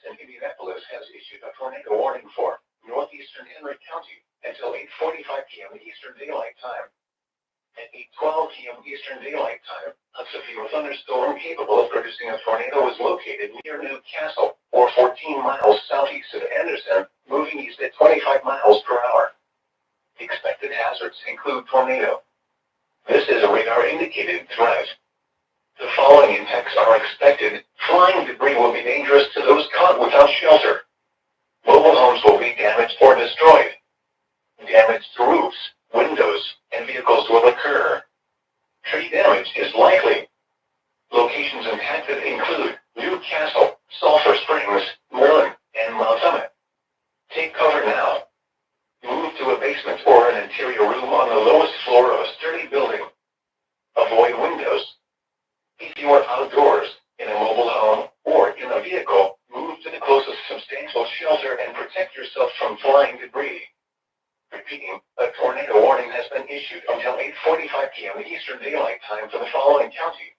and Indianapolis has issued a tornado warning for northeastern Henry County until 8:45 p.m. Eastern Daylight Time. At 8:12 p.m. Eastern Daylight Time, a severe thunderstorm capable of producing a tornado was located near New Castle, or 14 miles southeast of Anderson, moving east at 25 miles per hour. Expected hazards include tornado. This is a radar-indicated threat. The following impacts are expected. Flying debris will be dangerous to those caught without shelter. Mobile homes will be damaged or destroyed. Damage to roofs, windows, and vehicles will occur. Tree damage is likely. Locations impacted include New Castle, Sulphur Springs, Merlin, and Mount Summit. Take cover now. Move to a basement or an interior room on the lowest floor of a sturdy building. Avoid windows. If you are outdoors, in a mobile home, or in a vehicle, move to the closest substantial shelter and protect yourself from flying debris. Repeating, a tornado warning has been issued until 8:45 p.m. Eastern Daylight Time for the following county: